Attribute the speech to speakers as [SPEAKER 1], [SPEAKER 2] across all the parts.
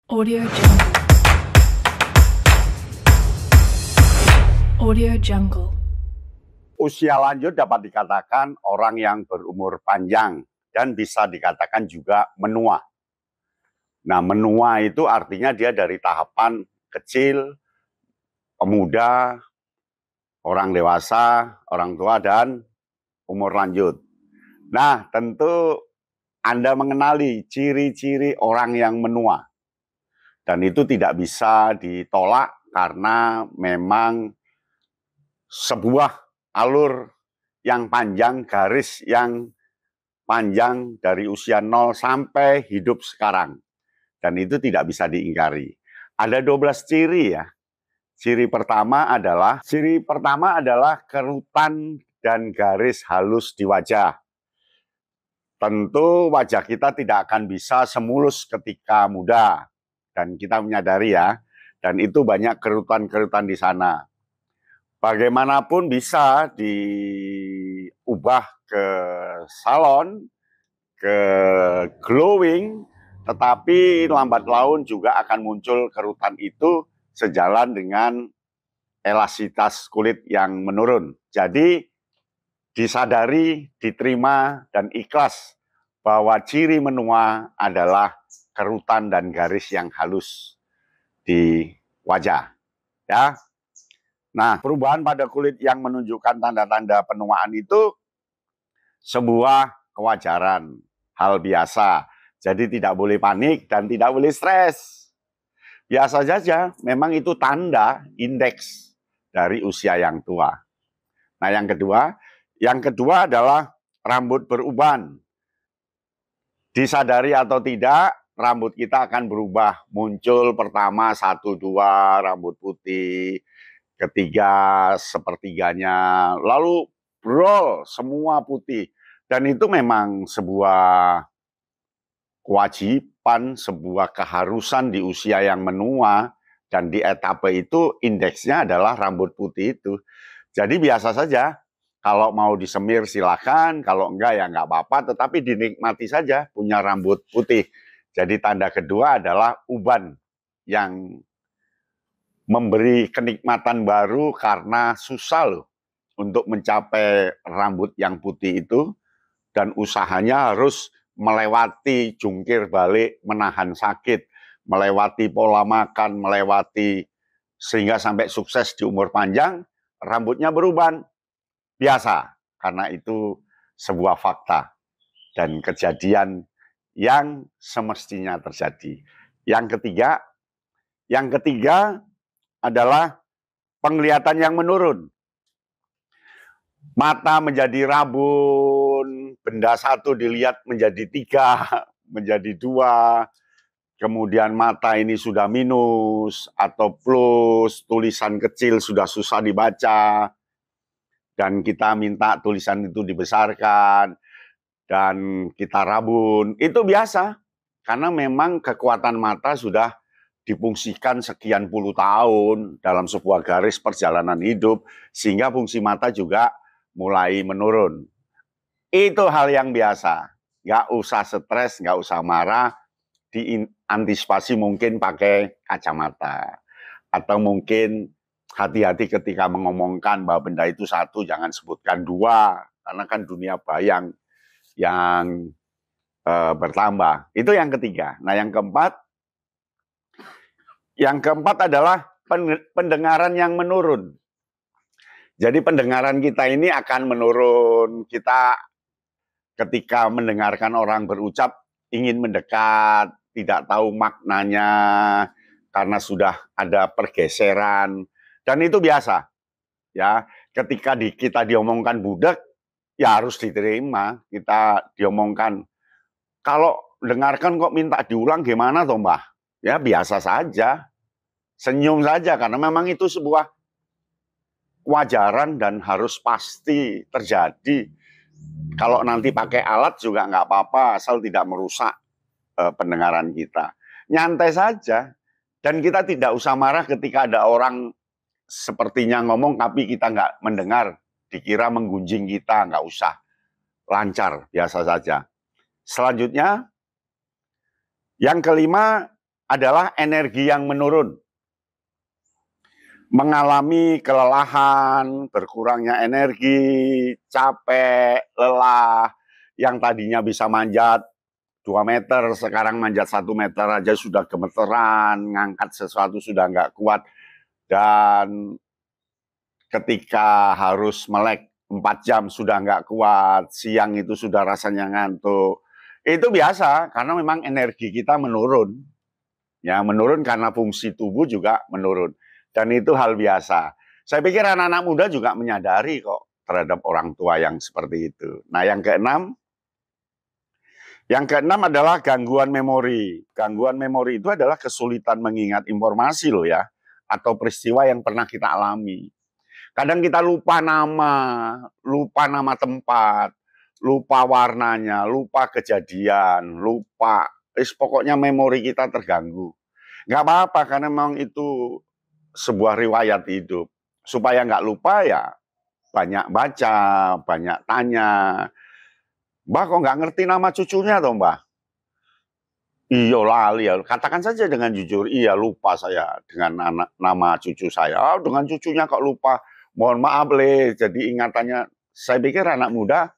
[SPEAKER 1] Audio Jungle. Audio Jungle.
[SPEAKER 2] Usia lanjut dapat dikatakan orang yang berumur panjang dan bisa dikatakan juga menua. Nah, menua itu artinya dia dari tahapan kecil, pemuda, orang dewasa, orang tua, dan umur lanjut. Nah, tentu Anda mengenali ciri-ciri orang yang menua. Dan itu tidak bisa ditolak karena memang sebuah alur yang panjang, garis yang panjang dari usia 0 sampai hidup sekarang. Dan itu tidak bisa diingkari. Ada 12 ciri ya. Ciri pertama adalah kerutan dan garis halus di wajah. Tentu wajah kita tidak akan bisa semulus ketika muda. Dan kita menyadari ya, dan itu banyak kerutan-kerutan di sana. Bagaimanapun bisa diubah ke salon, ke glowing, tetapi lambat laun juga akan muncul kerutan itu sejalan dengan elastisitas kulit yang menurun. Jadi disadari, diterima, dan ikhlas bahwa ciri menua adalah kerutan dan garis yang halus di wajah. Ya. Nah, perubahan pada kulit yang menunjukkan tanda-tanda penuaan itu sebuah kewajaran, hal biasa. Jadi tidak boleh panik dan tidak boleh stres. Biasa saja, memang itu tanda indeks dari usia yang tua. Nah, yang kedua adalah rambut beruban. Disadari atau tidak, rambut kita akan berubah. Muncul pertama 1-2 rambut putih, ketiga sepertiganya, lalu brol semua putih. Dan itu memang sebuah kewajiban, sebuah keharusan di usia yang menua, dan di etape itu indeksnya adalah rambut putih itu. Jadi biasa saja, kalau mau disemir silakan, kalau enggak ya enggak apa-apa, tetapi dinikmati saja punya rambut putih. Jadi tanda kedua adalah uban yang memberi kenikmatan baru karena susah loh untuk mencapai rambut yang putih itu, dan usahanya harus melewati jungkir balik, menahan sakit, melewati pola makan, melewati sehingga sampai sukses di umur panjang, rambutnya beruban. Biasa, karena itu sebuah fakta dan kejadian yang semestinya terjadi. Yang ketiga adalah penglihatan yang menurun. Mata menjadi rabun, benda satu dilihat menjadi 3, menjadi 2, kemudian mata ini sudah minus atau plus, tulisan kecil sudah susah dibaca, dan kita minta tulisan itu dibesarkan, dan kita rabun. Itu biasa, karena memang kekuatan mata sudah difungsikan sekian puluh tahun dalam sebuah garis perjalanan hidup, sehingga fungsi mata juga mulai menurun. Itu hal yang biasa. Nggak usah stres, nggak usah marah, diantisipasi mungkin pakai kacamata. Atau mungkin hati-hati ketika mengomongkan bahwa benda itu 1, jangan sebutkan 2, karena kan dunia bayang yang bertambah. Itu yang ketiga. Nah, yang keempat adalah pendengaran yang menurun. Jadi pendengaran kita ini akan menurun. Kita ketika mendengarkan orang berucap ingin mendekat, tidak tahu maknanya karena sudah ada pergeseran, dan itu biasa. Ya, ketika kita diomongkan budak, ya harus diterima. Kita diomongkan, kalau dengarkan kok minta diulang gimana toh Mbah? Ya biasa saja, senyum saja, karena memang itu sebuah kewajaran dan harus pasti terjadi. Kalau nanti pakai alat juga nggak apa-apa, asal tidak merusak pendengaran kita. Nyantai saja, dan kita tidak usah marah ketika ada orang sepertinya ngomong tapi kita nggak mendengar, dikira menggunjing kita, nggak usah. Lancar, biasa saja. Selanjutnya, yang kelima adalah energi yang menurun. Mengalami kelelahan, berkurangnya energi, capek, lelah, yang tadinya bisa manjat 2 meter, sekarang manjat 1 meter aja sudah gemeteran, ngangkat sesuatu sudah nggak kuat, dan ketika harus melek 4 jam sudah nggak kuat, siang itu sudah rasanya ngantuk. Itu biasa, karena memang energi kita menurun. Ya, menurun karena fungsi tubuh juga menurun. Dan itu hal biasa. Saya pikir anak-anak muda juga menyadari kok terhadap orang tua yang seperti itu. Nah, yang keenam adalah gangguan memori. Gangguan memori itu adalah kesulitan mengingat informasi loh ya, atau peristiwa yang pernah kita alami. Kadang kita lupa nama tempat, lupa warnanya, lupa kejadian, lupa. Pokoknya memori kita terganggu. Nggak apa-apa, karena memang itu sebuah riwayat hidup. Supaya nggak lupa ya banyak baca, banyak tanya. Mbah kok nggak ngerti nama cucunya toh Mbah? Iya lali ya. Katakan saja dengan jujur, iya lupa saya dengan nama cucu saya. Oh, dengan cucunya kok lupa. Mohon maaf Le, jadi ingatannya. Saya pikir anak muda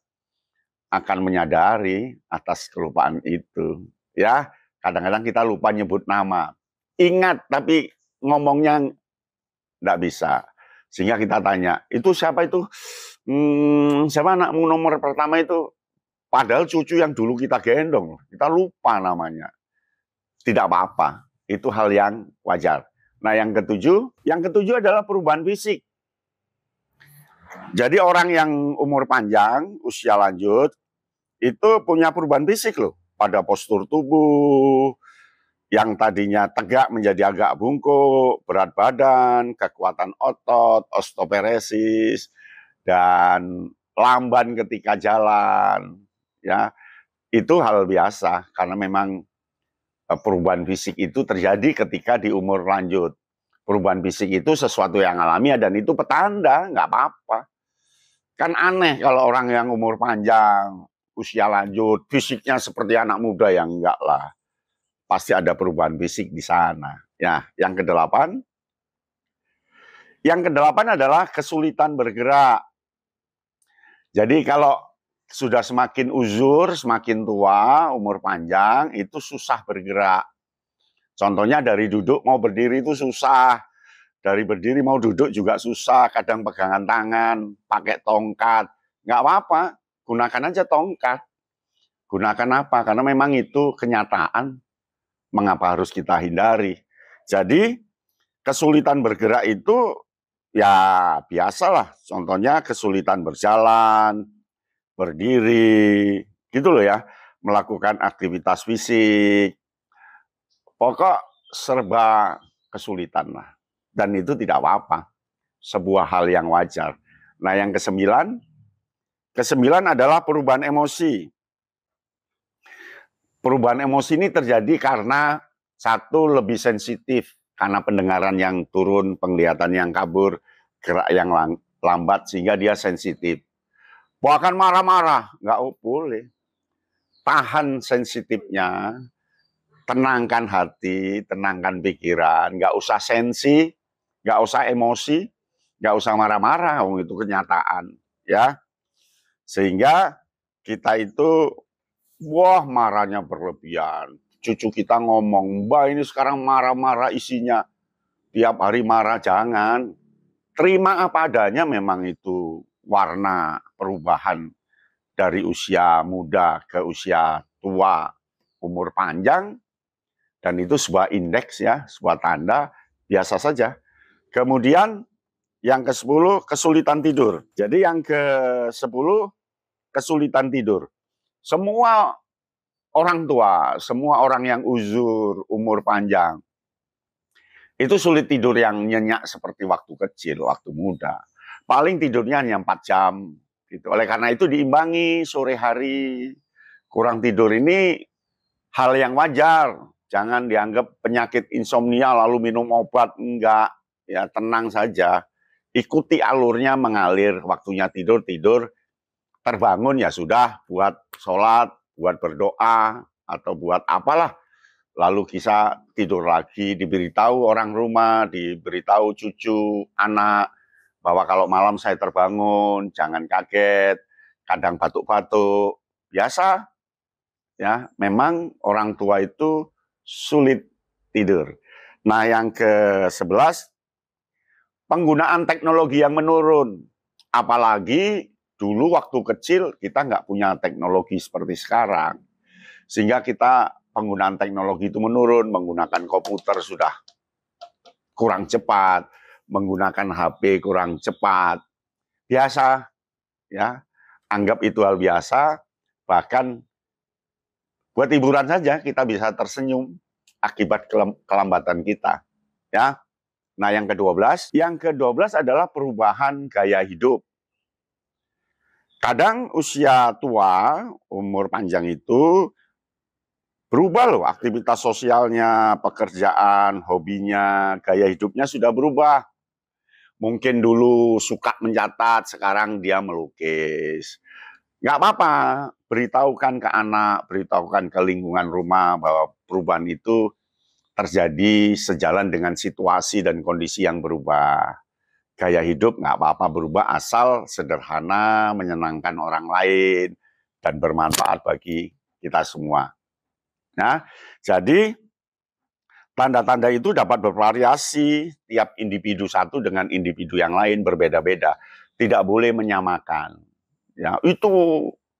[SPEAKER 2] akan menyadari atas kelupaan itu. Ya, kadang-kadang kita lupa nyebut nama. Ingat tapi ngomongnya nggak bisa. Sehingga kita tanya, itu siapa itu? Siapa anakmu nomor pertama itu? Padahal cucu yang dulu kita gendong, kita lupa namanya. Tidak apa-apa, itu hal yang wajar. Nah, yang ketujuh adalah perubahan fisik. Jadi orang yang umur panjang, usia lanjut, itu punya perubahan fisik loh. Pada postur tubuh, yang tadinya tegak menjadi agak bungkuk, berat badan, kekuatan otot, osteoporosis, dan lamban ketika jalan. Ya, itu hal biasa karena memang perubahan fisik itu terjadi ketika di umur lanjut. Perubahan fisik itu sesuatu yang alamiah dan itu petanda, nggak apa-apa. Kan aneh kalau orang yang umur panjang, usia lanjut, fisiknya seperti anak muda, yang enggak lah. Pasti ada perubahan fisik di sana. Ya, yang kedelapan adalah kesulitan bergerak. Jadi kalau sudah semakin uzur, semakin tua, umur panjang, itu susah bergerak. Contohnya dari duduk mau berdiri itu susah. Dari berdiri mau duduk juga susah. Kadang pegangan tangan, pakai tongkat. Nggak apa-apa, gunakan aja tongkat. Gunakan apa? Karena memang itu kenyataan. Mengapa harus kita hindari? Jadi kesulitan bergerak itu ya biasalah. Contohnya kesulitan berjalan, berdiri, gitu loh ya, melakukan aktivitas fisik, pokok serba kesulitan lah. Dan itu tidak apa-apa, sebuah hal yang wajar. Nah, yang kesembilan adalah perubahan emosi. Perubahan emosi ini terjadi karena satu, lebih sensitif, karena pendengaran yang turun, penglihatan yang kabur, gerak yang lambat, sehingga dia sensitif. Bahkan marah-marah, nggak boleh. Tahan sensitifnya, tenangkan hati, tenangkan pikiran, nggak usah sensi, nggak usah emosi, nggak usah marah-marah, itu kenyataan, ya. Sehingga kita itu, wah marahnya berlebihan. Cucu kita ngomong, Mbak ini sekarang marah-marah isinya, tiap hari marah, jangan. Terima apa adanya, memang itu warna perubahan dari usia muda ke usia tua, umur panjang, dan itu sebuah indeks ya, sebuah tanda biasa saja. Kemudian yang ke-10 kesulitan tidur. Jadi yang ke-10 kesulitan tidur. Semua orang tua, semua orang yang uzur, umur panjang, itu sulit tidur yang nyenyak seperti waktu kecil, waktu muda. Paling tidurnya hanya 4 jam. Gitu. Oleh karena itu diimbangi sore hari. Kurang tidur ini hal yang wajar. Jangan dianggap penyakit insomnia lalu minum obat. Enggak. Ya, tenang saja. Ikuti alurnya mengalir. Waktunya tidur. Terbangun ya sudah, buat sholat, buat berdoa, atau buat apalah. lalu bisa tidur lagi, diberitahu orang rumah, diberitahu cucu, anak, bahwa kalau malam saya terbangun, jangan kaget, kadang batuk-batuk, biasa. Ya, memang orang tua itu sulit tidur. Nah, yang ke-11, penggunaan teknologi yang menurun. Apalagi dulu waktu kecil kita nggak punya teknologi seperti sekarang. Sehingga kita penggunaan teknologi itu menurun, menggunakan komputer sudah kurang cepat, menggunakan HP kurang cepat. Biasa, ya. Anggap itu hal biasa, bahkan buat hiburan saja kita bisa tersenyum akibat kelambatan kita, ya. Nah, yang ke-12 adalah perubahan gaya hidup. Kadang usia tua, umur panjang itu berubah loh, aktivitas sosialnya, pekerjaan, hobinya, gaya hidupnya sudah berubah. Mungkin dulu suka mencatat, sekarang dia melukis. Nggak apa-apa, beritahukan ke anak, beritahukan ke lingkungan rumah bahwa perubahan itu terjadi sejalan dengan situasi dan kondisi yang berubah. Gaya hidup nggak apa-apa berubah asal sederhana, menyenangkan orang lain, dan bermanfaat bagi kita semua. Nah, jadi tanda-tanda itu dapat bervariasi, tiap individu satu dengan individu yang lain berbeda-beda. Tidak boleh menyamakan. Ya, itu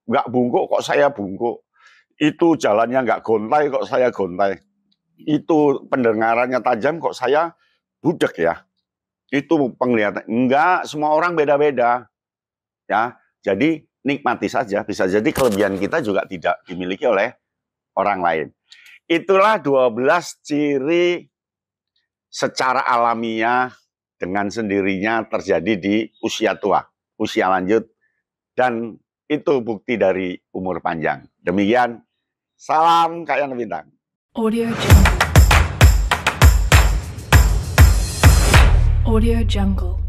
[SPEAKER 2] nggak bungkuk kok saya bungkuk. Itu jalannya nggak gontai kok saya gontai. Itu pendengarannya tajam kok saya budek ya. Itu penglihatan. Enggak, semua orang beda-beda. Ya, jadi nikmati saja. Bisa jadi kelebihan kita juga tidak dimiliki oleh orang lain. Itulah 12 ciri secara alamiah dengan sendirinya terjadi di usia tua, usia lanjut, dan itu bukti dari umur panjang. Demikian, salam Kak Yana Bintang.
[SPEAKER 1] Audio Jungle. Audio Jungle.